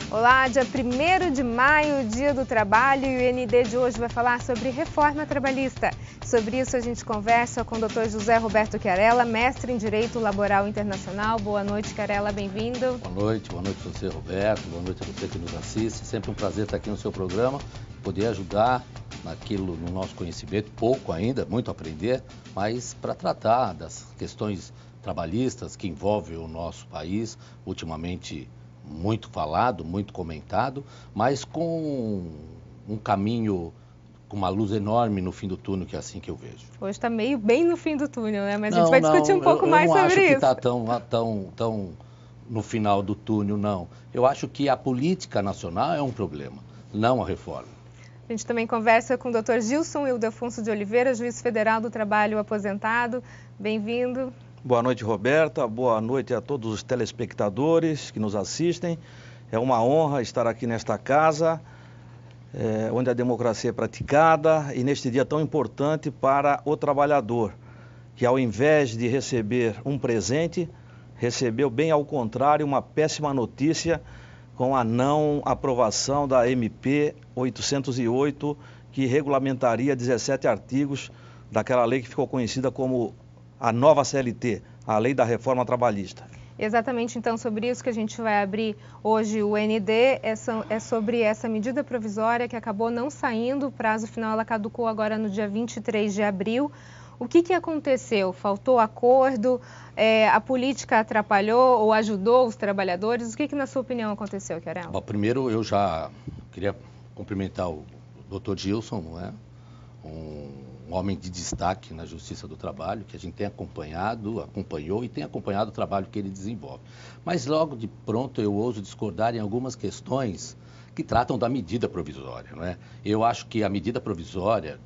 Olá, dia 1º de maio, Dia do Trabalho, e o ND de hoje vai falar sobre reforma trabalhista. Sobre isso a gente conversa com o Dr. José Roberto Chiarella, mestre em Direito Laboral Internacional. Boa noite, Chiarella, bem-vindo. Boa noite você, Roberto, boa noite a você que nos assiste. Sempre um prazer estar aqui no seu programa, poder ajudar naquilo, no nosso conhecimento, pouco ainda, muito a aprender, mas para tratar das questões trabalhistas que envolvem o nosso país, ultimamente muito falado, muito comentado, mas com um caminho, com uma luz enorme no fim do túnel, que é assim que eu vejo. Hoje está meio bem no fim do túnel, né? Mas a gente vai discutir um pouco mais sobre isso. Eu não acho que está tão no final do túnel, não. Eu acho que a política nacional é um problema, não a reforma. A gente também conversa com o Dr. Gilson Ildefonso de Oliveira, juiz federal do trabalho aposentado. Bem-vindo. Boa noite, Roberta. Boa noite a todos os telespectadores que nos assistem. É uma honra estar aqui nesta casa, onde a democracia é praticada e neste dia tão importante para o trabalhador, que ao invés de receber um presente, recebeu bem ao contrário uma péssima notícia com a não aprovação da MP 808, que regulamentaria 17 artigos daquela lei que ficou conhecida como a nova CLT, a Lei da Reforma Trabalhista. Exatamente, então, sobre isso que a gente vai abrir hoje o ND, é sobre essa medida provisória que acabou não saindo, o prazo final ela caducou agora no dia 23 de abril. O que aconteceu? Faltou acordo? A política atrapalhou ou ajudou os trabalhadores? O que na sua opinião aconteceu, Chiarella? Bom, primeiro eu já queria cumprimentar o Dr. Gilson, não é? Um homem de destaque na Justiça do Trabalho, que a gente tem acompanhou e tem acompanhado o trabalho que ele desenvolve. Mas logo de pronto eu ouso discordar em algumas questões que tratam da medida provisória, não é? Eu acho que a medida provisória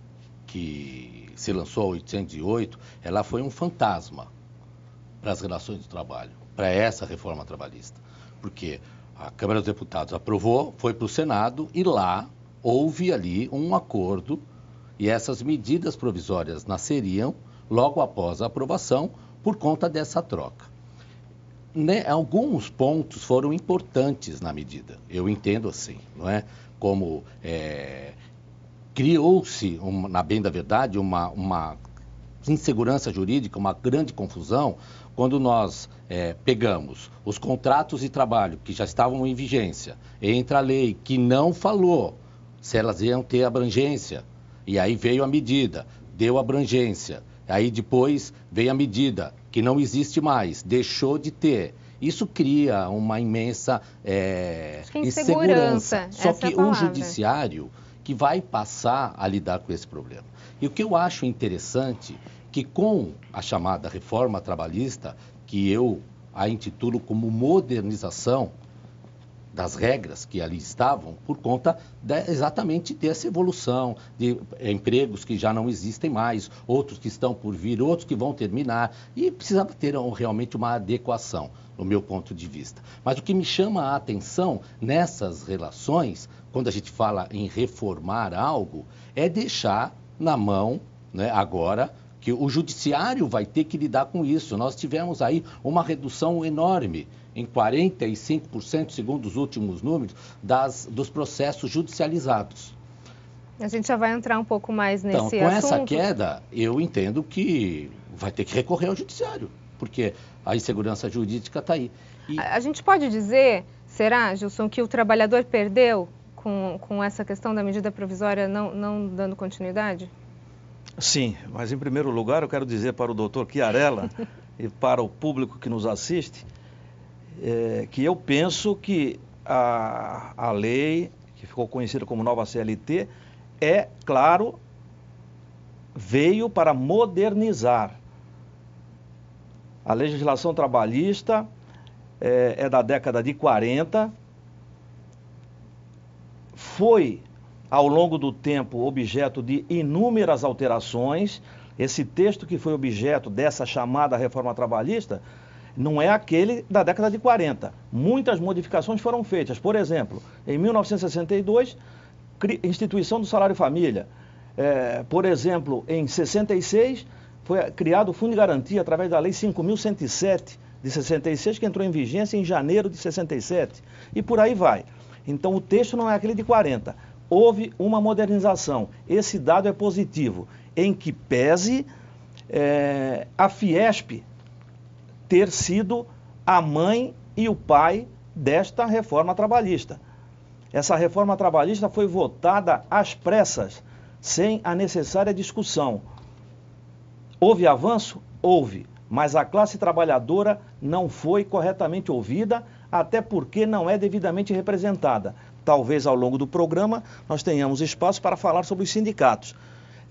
que se lançou a 808, ela foi um fantasma para as relações de trabalho, para essa reforma trabalhista. Porque a Câmara dos Deputados aprovou, foi para o Senado e lá houve ali um acordo e essas medidas provisórias nasceriam logo após a aprovação por conta dessa troca. Alguns pontos foram importantes na medida, eu entendo assim, não é? Como criou-se, na bem da verdade, uma insegurança jurídica, uma grande confusão, quando nós pegamos os contratos de trabalho que já estavam em vigência, entra a lei que não falou se elas iam ter abrangência, e aí veio a medida, deu abrangência, aí depois veio a medida que não existe mais, deixou de ter. Isso cria uma imensa insegurança. Só que o judiciário que vai passar a lidar com esse problema. E o que eu acho interessante, que com a chamada reforma trabalhista, que eu a intitulo como modernização das regras que ali estavam, por conta exatamente dessa evolução, de empregos que já não existem mais, outros que estão por vir, outros que vão terminar, e precisava ter realmente uma adequação, no meu ponto de vista. Mas o que me chama a atenção nessas relações, quando a gente fala em reformar algo, é deixar na mão, né, agora, que o judiciário vai ter que lidar com isso. Nós tivemos aí uma redução enorme, em 45%, segundo os últimos números, dos processos judicializados. A gente já vai entrar um pouco mais nesse assunto. Então, com essa queda, eu entendo que vai ter que recorrer ao judiciário, porque a insegurança jurídica está aí. A gente pode dizer, será, Gilson, que o trabalhador perdeu com essa questão da medida provisória não dando continuidade? Sim, mas em primeiro lugar eu quero dizer para o doutor Chiarella e para o público que nos assiste, que eu penso que a lei, que ficou conhecida como nova CLT, claro, veio para modernizar. A legislação trabalhista é da década de 40, foi ao longo do tempo objeto de inúmeras alterações. Esse texto que foi objeto dessa chamada reforma trabalhista não é aquele da década de 40. Muitas modificações foram feitas. Por exemplo, em 1962, instituição do salário-família. Por exemplo, em 66, foi criado o Fundo de Garantia através da Lei 5.107 de 66, que entrou em vigência em janeiro de 67. E por aí vai. Então o texto não é aquele de 40. Houve uma modernização. Esse dado é positivo, em que pese a Fiesp ter sido a mãe e o pai desta reforma trabalhista. Essa reforma trabalhista foi votada às pressas, sem a necessária discussão. Houve avanço? Houve, mas a classe trabalhadora não foi corretamente ouvida, até porque não é devidamente representada. Talvez ao longo do programa nós tenhamos espaço para falar sobre os sindicatos.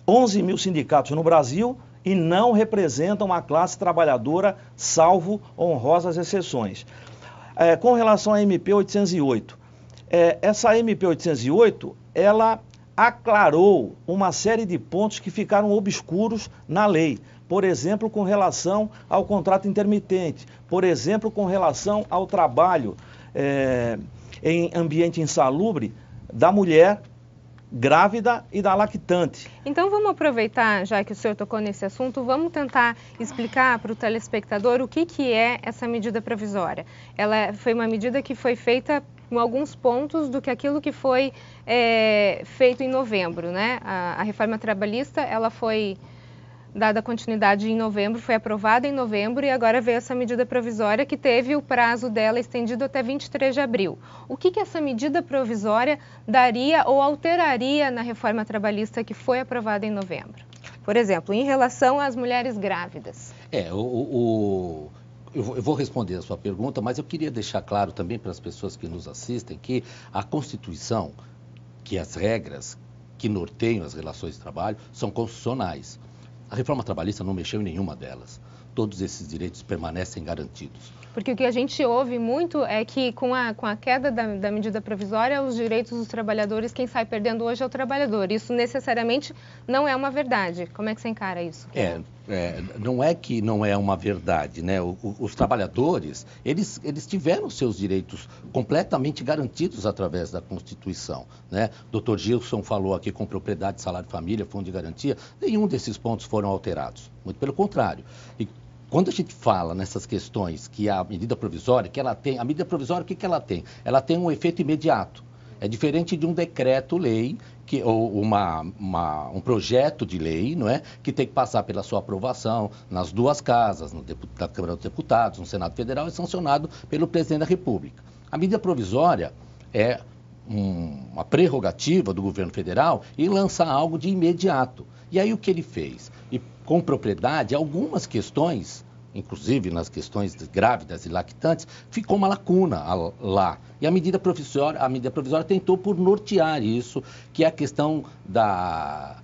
11 mil sindicatos no Brasil e não representam a classe trabalhadora, salvo honrosas exceções. Com relação à MP 808, essa MP 808, ela aclarou uma série de pontos que ficaram obscuros na lei. Por exemplo, com relação ao contrato intermitente, por exemplo, com relação ao trabalho em ambiente insalubre da mulher grávida e da lactante. Então vamos aproveitar, já que o senhor tocou nesse assunto, vamos tentar explicar para o telespectador o que é essa medida provisória. Ela foi uma medida que foi feita com alguns pontos do que aquilo que foi feito em novembro, né? A reforma trabalhista, ela foi dada continuidade em novembro, foi aprovada em novembro e agora veio essa medida provisória que teve o prazo dela estendido até 23 de abril. O que essa medida provisória daria ou alteraria na reforma trabalhista que foi aprovada em novembro? Por exemplo, em relação às mulheres grávidas. Eu vou responder a sua pergunta, mas eu queria deixar claro também para as pessoas que nos assistem que a Constituição, que as regras que norteiam as relações de trabalho são constitucionais. A reforma trabalhista não mexeu em nenhuma delas. Todos esses direitos permanecem garantidos. Porque o que a gente ouve muito é que com a queda da medida provisória, os direitos dos trabalhadores, quem sai perdendo hoje é o trabalhador. Isso necessariamente não é uma verdade. Como é que você encara isso? Não é que não é uma verdade, né? Os trabalhadores, eles tiveram seus direitos completamente garantidos através da Constituição, né? Dr. Gilson falou aqui com propriedade, salário de família, fundo de garantia, nenhum desses pontos foram alterados, muito pelo contrário. E quando a gente fala nessas questões que a medida provisória, a medida provisória, o que ela tem? Ela tem um efeito imediato. É diferente de um decreto-lei ou um projeto de lei, não é? Que tem que passar pela sua aprovação nas duas casas, na Câmara dos Deputados, no Senado Federal e sancionado pelo Presidente da República. A medida provisória é uma prerrogativa do governo federal em lançar algo de imediato. E aí o que ele fez? E com propriedade, algumas questões, inclusive nas questões grávidas e lactantes, ficou uma lacuna lá. E a medida provisória tentou por nortear isso, que é a questão da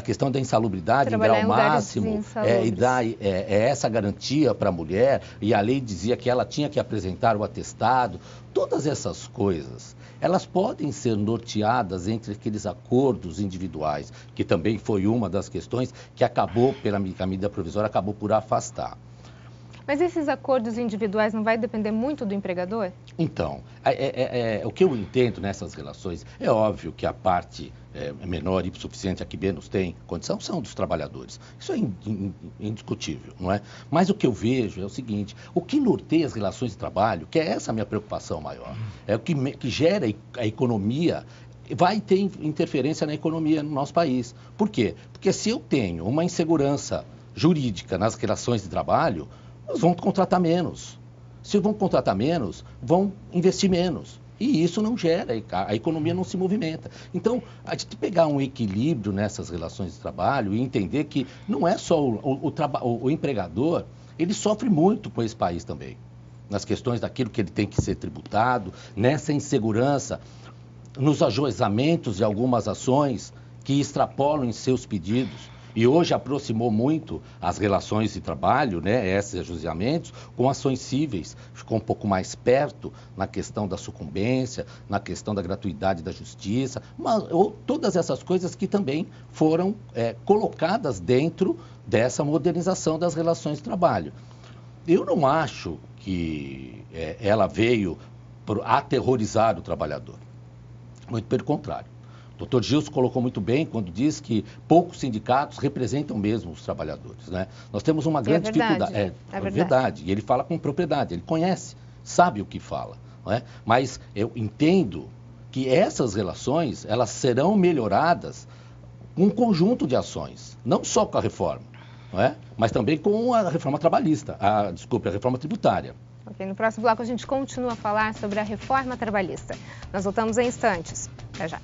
questão da insalubridade em grau máximo, e dar essa garantia para a mulher, e a lei dizia que ela tinha que apresentar o atestado. Todas essas coisas, elas podem ser norteadas entre aqueles acordos individuais, que também foi uma das questões que a medida provisória acabou por afastar. Mas esses acordos individuais não vai depender muito do empregador? Então, o que eu entendo nessas relações, é óbvio que a parte menor e suficiente, a que menos tem condição, são dos trabalhadores. Isso é indiscutível, não é? Mas o que eu vejo é o seguinte, o que norteia as relações de trabalho, que é essa a minha preocupação maior, é o que gera a economia, vai ter interferência na economia no nosso país. Por quê? Porque se eu tenho uma insegurança jurídica nas relações de trabalho, eles vão contratar menos. Se vão contratar menos, vão investir menos. E isso não gera, a economia não se movimenta. Então, a gente pegar um equilíbrio nessas relações de trabalho e entender que não é só o empregador, ele sofre muito com esse país também. Nas questões daquilo que ele tem que ser tributado, nessa insegurança, nos ajuizamentos de algumas ações que extrapolam em seus pedidos. E hoje aproximou muito as relações de trabalho, né, esses ajuizamentos, com ações cíveis. Ficou um pouco mais perto na questão da sucumbência, na questão da gratuidade da justiça, todas essas coisas que também foram colocadas dentro dessa modernização das relações de trabalho. Eu não acho que ela veio por aterrorizar o trabalhador. Muito pelo contrário. O Dr. Gilson colocou muito bem quando diz que poucos sindicatos representam mesmo os trabalhadores, né? Nós temos uma grande dificuldade. É verdade. E ele fala com propriedade, ele conhece, sabe o que fala, não é? Mas eu entendo que essas relações, elas serão melhoradas com um conjunto de ações, não só com a reforma, não é? Mas também com a reforma trabalhista, a reforma tributária. Ok, no próximo bloco a gente continua a falar sobre a reforma trabalhista. Nós voltamos em instantes. Até já.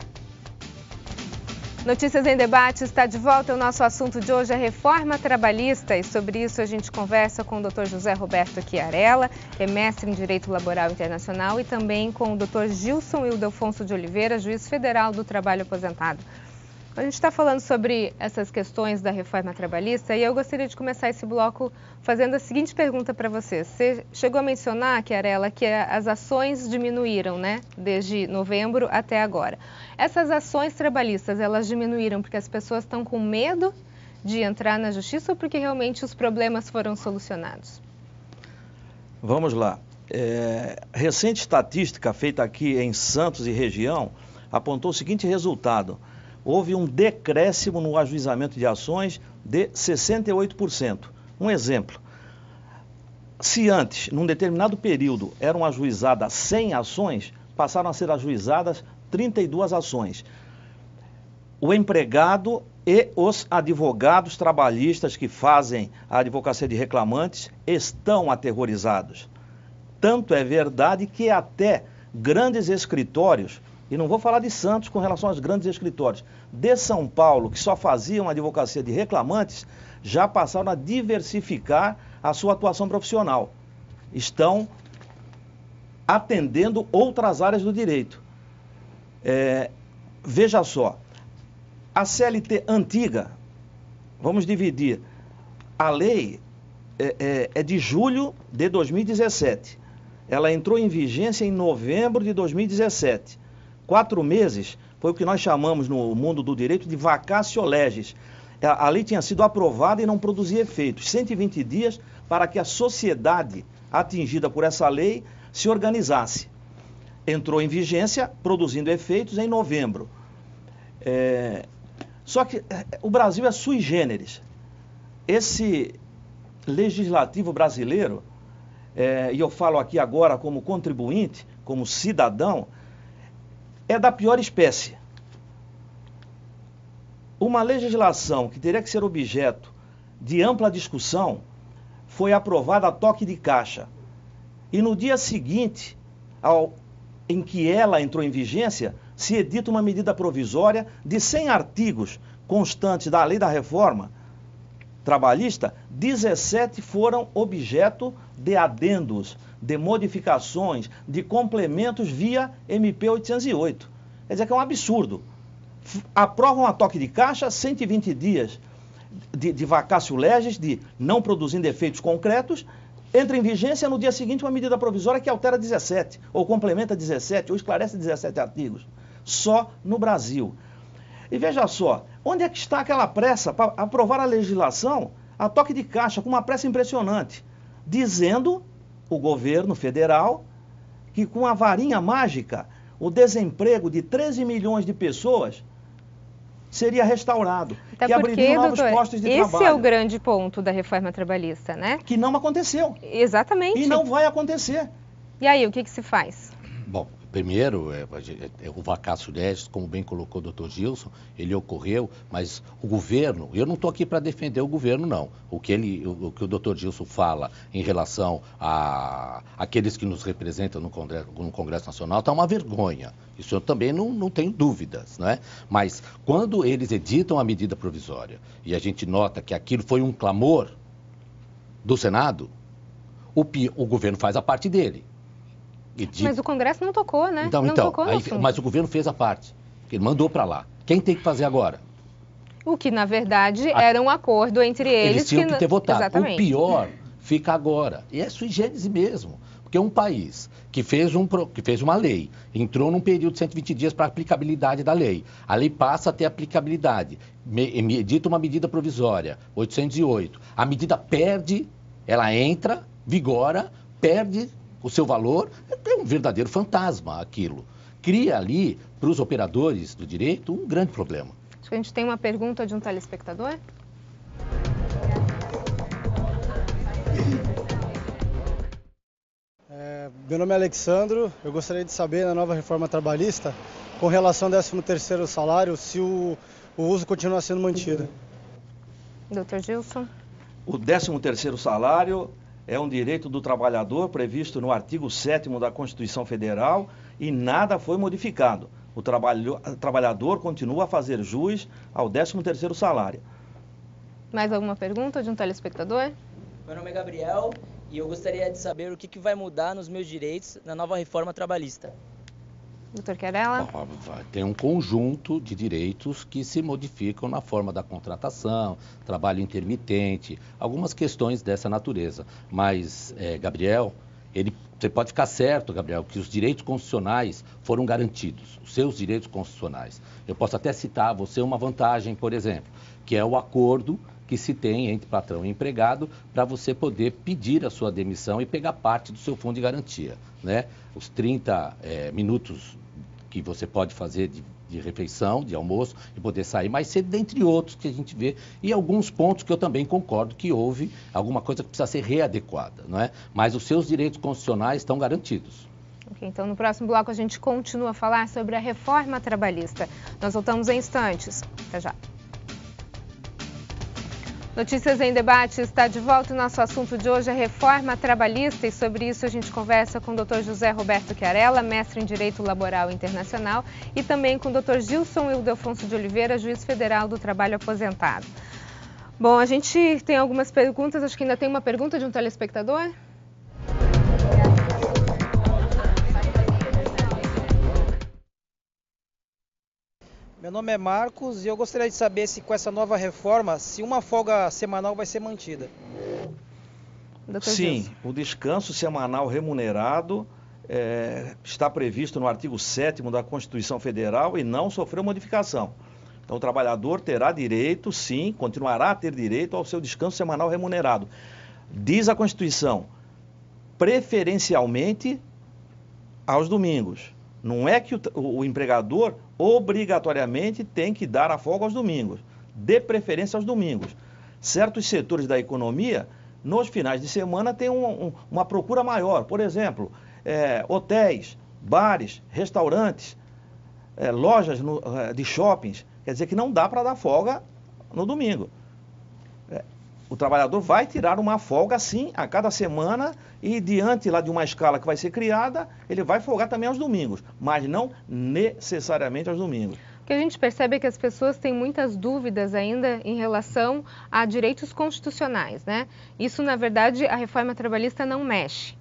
Notícias em Debate está de volta. O nosso assunto de hoje é reforma trabalhista e sobre isso a gente conversa com o Dr. José Roberto Chiarella, que é mestre em Direito Laboral Internacional, e também com o Dr. Gilson Ildefonso de Oliveira, juiz federal do trabalho aposentado. A gente está falando sobre essas questões da reforma trabalhista e eu gostaria de começar esse bloco fazendo a seguinte pergunta para você. Você chegou a mencionar, Chiarella, que as ações diminuíram, né, desde novembro até agora. Essas ações trabalhistas, elas diminuíram porque as pessoas estão com medo de entrar na justiça ou porque realmente os problemas foram solucionados? Vamos lá. Recente estatística feita aqui em Santos e região apontou o seguinte resultado. Houve um decréscimo no ajuizamento de ações de 68%. Um exemplo, se antes, num determinado período, eram ajuizadas 100 ações, passaram a ser ajuizadas 32 ações. O empregado e os advogados trabalhistas que fazem a advocacia de reclamantes estão aterrorizados. Tanto é verdade que até grandes escritórios, e não vou falar de Santos com relação aos grandes escritórios, de São Paulo, que só faziam advocacia de reclamantes, já passaram a diversificar a sua atuação profissional. Estão atendendo outras áreas do direito. Veja só, a CLT antiga, vamos dividir, a lei é de julho de 2017. Ela entrou em vigência em novembro de 2017. 4 meses foi o que nós chamamos no mundo do direito de vacatio legis. A lei tinha sido aprovada e não produzia efeitos. 120 dias para que a sociedade atingida por essa lei se organizasse. Entrou em vigência, produzindo efeitos em novembro. Só que o Brasil é sui generis. Esse legislativo brasileiro, e eu falo aqui agora como contribuinte, como cidadão, é da pior espécie. Uma legislação que teria que ser objeto de ampla discussão foi aprovada a toque de caixa. E no dia seguinte, em que ela entrou em vigência, se edita uma medida provisória de 100 artigos constantes da lei da reforma trabalhista, 17 foram objeto de adendos, de modificações, de complementos via MP 808. Quer dizer que é um absurdo. Aprovam a toque de caixa, 120 dias de vacatio legis, de não produzindo efeitos concretos, entra em vigência no dia seguinte uma medida provisória que altera 17, ou complementa 17, ou esclarece 17 artigos. Só no Brasil. E veja só, onde é que está aquela pressa para aprovar a legislação a toque de caixa, com uma pressa impressionante, dizendo o governo federal que com a varinha mágica o desemprego de 13 milhões de pessoas seria restaurado, até que abriria novos postos de trabalho. Esse é o grande ponto da reforma trabalhista, né? Que não aconteceu. Exatamente. E não vai acontecer. E aí, o que se faz? Bom, primeiro, o vacatio legis, como bem colocou o Dr. Gilson, ele ocorreu, mas o governo, eu não estou aqui para defender o governo, não. O que o Dr. Gilson fala em relação a aqueles que nos representam no Congresso Nacional está uma vergonha. Isso eu também não tenho dúvidas, não é? Mas quando eles editam a medida provisória e a gente nota que aquilo foi um clamor do Senado, o governo faz a parte dele. Mas o Congresso não tocou, né? Então, mas o governo fez a parte, ele mandou para lá. Quem tem que fazer agora? O que, na verdade, era um acordo entre eles. Eles tinham que ter votado. Exatamente. O pior fica agora. E é sui generis mesmo. Porque um país que fez uma lei, entrou num período de 120 dias para a aplicabilidade da lei. A lei passa a ter aplicabilidade. Edita uma medida provisória, 808. A medida perde, ela entra, vigora, perde o seu valor, é um verdadeiro fantasma aquilo. Cria ali, para os operadores do direito, um grande problema. Acho que a gente tem uma pergunta de um telespectador. Meu nome é Alexandro, eu gostaria de saber, na nova reforma trabalhista, com relação ao 13º salário, se o uso continua sendo mantido. Doutor Gilson. O 13º salário é um direito do trabalhador previsto no artigo 7º da Constituição Federal e nada foi modificado. O trabalhador continua a fazer jus ao 13º salário. Mais alguma pergunta de um telespectador? Meu nome é Gabriel e eu gostaria de saber o que vai mudar nos meus direitos na nova reforma trabalhista. Doutor Querela? Tem um conjunto de direitos que se modificam na forma da contratação, trabalho intermitente, algumas questões dessa natureza. Mas, Gabriel, você pode ficar certo, Gabriel, que os direitos constitucionais foram garantidos, os seus direitos constitucionais. Eu posso até citar a você uma vantagem, por exemplo, que é o acordo que se tem entre patrão e empregado para você poder pedir a sua demissão e pegar parte do seu fundo de garantia, né? Os 30 minutos que você pode fazer de refeição, de almoço e poder sair mais cedo, dentre outros que a gente vê, e alguns pontos que eu também concordo que houve alguma coisa que precisa ser readequada, não é? Mas os seus direitos constitucionais estão garantidos. Ok, então no próximo bloco a gente continua a falar sobre a reforma trabalhista. Nós voltamos em instantes. Até já. Notícias em Debate está de volta. O nosso assunto de hoje é reforma trabalhista e sobre isso a gente conversa com o Dr. José Roberto Chiarella, mestre em Direito Laboral Internacional, e também com o Dr. Gilson Ildefonso de Oliveira, juiz federal do trabalho aposentado. Bom, a gente tem algumas perguntas, acho que ainda tem uma pergunta de um telespectador. Meu nome é Marcos e eu gostaria de saber se com essa nova reforma, se uma folga semanal vai ser mantida. Sim, o descanso semanal remunerado está previsto no artigo 7º da Constituição Federal e não sofreu modificação. Então o trabalhador terá direito, sim, continuará a ter direito ao seu descanso semanal remunerado. Diz a Constituição, preferencialmente aos domingos. Não é que o empregador obrigatoriamente tem que dar a folga aos domingos, de preferência aos domingos. Certos setores da economia, nos finais de semana, têm uma procura maior. Por exemplo, hotéis, bares, restaurantes, lojas de shoppings. Quer dizer que não dá para dar folga no domingo. O trabalhador vai tirar uma folga, sim, a cada semana e diante lá de uma escala que vai ser criada, ele vai folgar também aos domingos, mas não necessariamente aos domingos. O que a gente percebe é que as pessoas têm muitas dúvidas ainda em relação a direitos constitucionais, né? Isso, na verdade, a reforma trabalhista não mexe.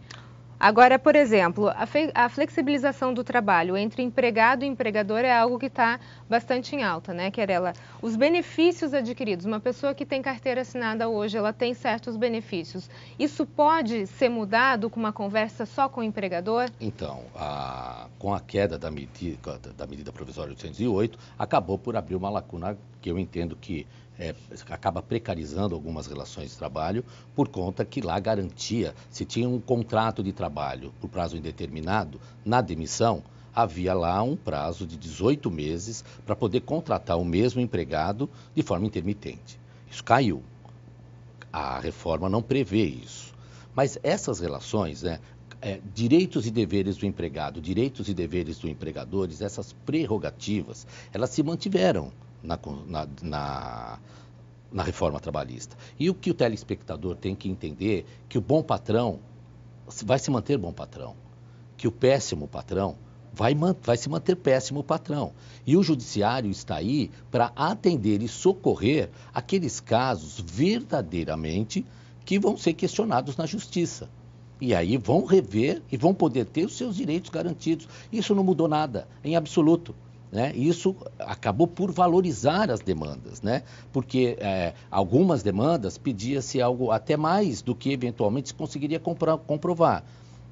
Agora, por exemplo, a flexibilização do trabalho entre empregado e empregador é algo que está bastante em alta, né, Chiarella? Os benefícios adquiridos, uma pessoa que tem carteira assinada hoje, ela tem certos benefícios. Isso pode ser mudado com uma conversa só com o empregador? Então, com a queda da medida provisória 808, acabou por abrir uma lacuna que eu entendo que acaba precarizando algumas relações de trabalho, por conta que lá garantia, se tinha um contrato de trabalho por prazo indeterminado, na demissão, havia lá um prazo de 18 meses para poder contratar o mesmo empregado de forma intermitente. Isso caiu. A reforma não prevê isso. Mas essas relações, né, direitos e deveres do empregado, direitos e deveres do empregador, essas prerrogativas, elas se mantiveram na reforma trabalhista. E o que o telespectador tem que entender que o bom patrão vai se manter bom patrão, que o péssimo patrão vai se manter péssimo patrão. E o judiciário está aí para atender e socorrer aqueles casos verdadeiramente que vão ser questionados na justiça. E aí vão rever e vão poder ter os seus direitos garantidos. Isso não mudou nada, em absoluto. Né? Isso acabou por valorizar as demandas, né? Porque algumas demandas pedia-se algo até mais do que eventualmente se conseguiria comprovar.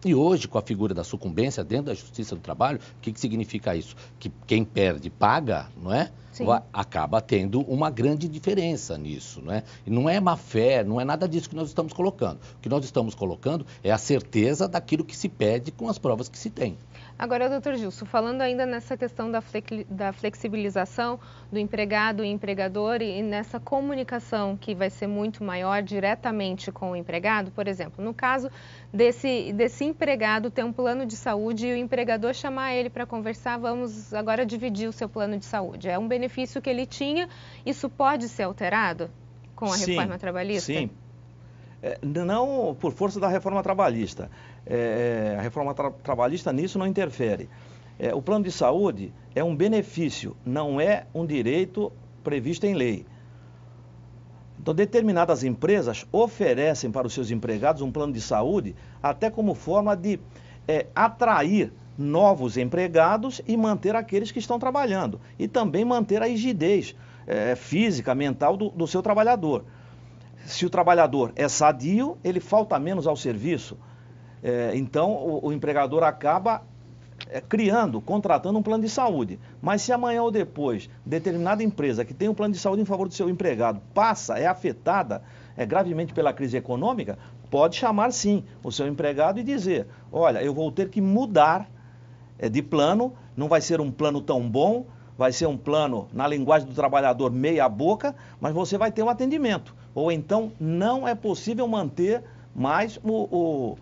E hoje, com a figura da sucumbência dentro da Justiça do Trabalho, o que significa isso? Que quem perde paga, não é? Sim. Acaba tendo uma grande diferença nisso, não é? E não é má fé, não é nada disso que nós estamos colocando. O que nós estamos colocando é a certeza daquilo que se pede com as provas que se tem. Agora, doutor Gilson, falando ainda nessa questão da flexibilização do empregado e empregador e nessa comunicação que vai ser muito maior diretamente com o empregado, por exemplo, no caso desse empregado ter um plano de saúde e o empregador chamar ele para conversar, vamos agora dividir o seu plano de saúde. É um benefício que ele tinha, isso pode ser alterado com a reforma trabalhista? Sim. Não por força da reforma trabalhista. A reforma trabalhista nisso não interfere. O plano de saúde é um benefício, não é um direito previsto em lei. Então, determinadas empresas oferecem para os seus empregados um plano de saúde até como forma de atrair novos empregados e manter aqueles que estão trabalhando. E também manter a rigidez física, mental do seu trabalhador. Se o trabalhador é sadio, ele falta menos ao serviço. Então, o empregador acaba contratando um plano de saúde. Mas se amanhã ou depois, determinada empresa que tem um plano de saúde em favor do seu empregado é afetada gravemente pela crise econômica, pode chamar sim o seu empregado e dizer, olha, eu vou ter que mudar de plano, não vai ser um plano tão bom, vai ser um plano, na linguagem do trabalhador, meia boca, mas você vai ter um atendimento. Ou então não é possível manter mais o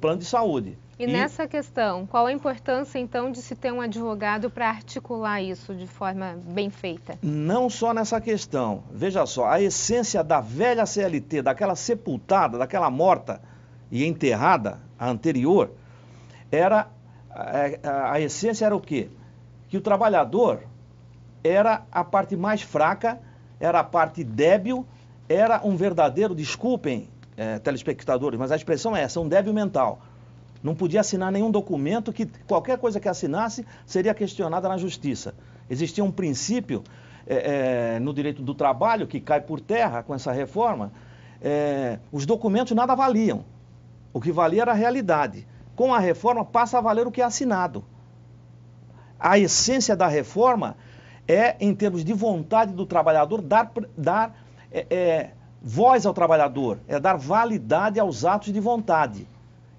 plano de saúde. E nessa questão, qual a importância então de se ter um advogado para articular isso de forma bem feita? Não só nessa questão. Veja só, a essência da velha CLT, daquela sepultada, daquela morta e enterrada, a anterior, a essência era o quê? Que o trabalhador era a parte mais fraca, era a parte débil, era um verdadeiro, desculpem, telespectadores, mas a expressão é essa, um débil mental. Não podia assinar nenhum documento que qualquer coisa que assinasse seria questionada na justiça. Existia um princípio no direito do trabalho que cai por terra com essa reforma. Os documentos nada valiam. O que valia era a realidade. Com a reforma passa a valer o que é assinado. A essência da reforma em termos de vontade do trabalhador, dar voz ao trabalhador, dar validade aos atos de vontade.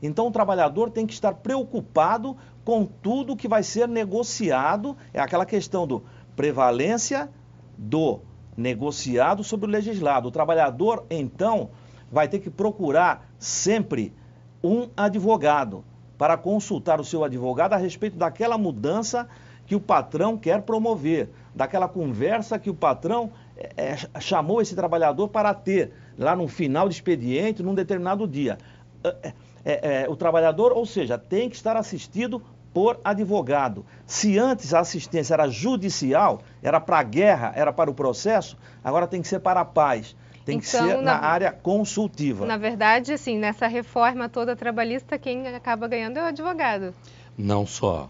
Então o trabalhador tem que estar preocupado com tudo que vai ser negociado, aquela questão do prevalência do negociado sobre o legislado. O trabalhador, então, vai ter que procurar sempre um advogado para consultar o seu advogado a respeito daquela mudança que o patrão quer promover, daquela conversa que o patrão chamou esse trabalhador para ter lá no final de expediente, num determinado dia. O trabalhador, ou seja, tem que estar assistido por advogado. Se antes a assistência era judicial, era para a guerra, era para o processo, agora tem que ser para a paz. Tem que ser na área consultiva. Na verdade, assim, nessa reforma toda trabalhista, quem acaba ganhando é o advogado. Não só,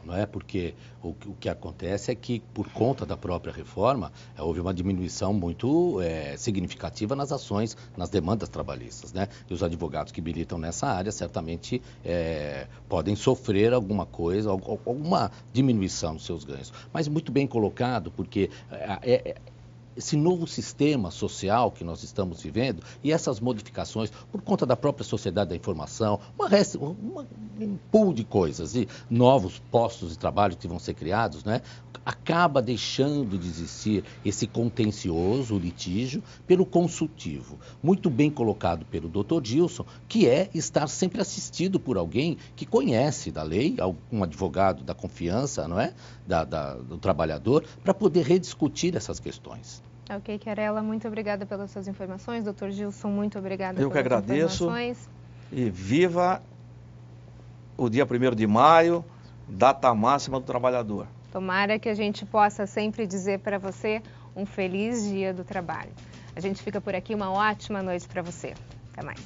não é? Porque o que acontece é que, por conta da própria reforma, houve uma diminuição muito significativa nas ações, nas demandas trabalhistas, né? E os advogados que militam nessa área certamente podem sofrer alguma coisa, alguma diminuição nos seus ganhos. Mas muito bem colocado, porque esse novo sistema social que nós estamos vivendo e essas modificações por conta da própria sociedade da informação, um pool de coisas e novos postos de trabalho que vão ser criados, né, acaba deixando de existir esse contencioso, o litígio, pelo consultivo. Muito bem colocado pelo Dr. Gilson, que é estar sempre assistido por alguém que conhece da lei, um advogado da confiança, não é? Do trabalhador, para poder rediscutir essas questões. Ok, Chiarella, muito obrigada pelas suas informações. Dr. Gilson, muito obrigada pelas informações. Eu que agradeço. E viva o dia 1º de maio, data máxima do trabalhador. Tomara que a gente possa sempre dizer para você um feliz dia do trabalho. A gente fica por aqui, uma ótima noite para você. Até mais.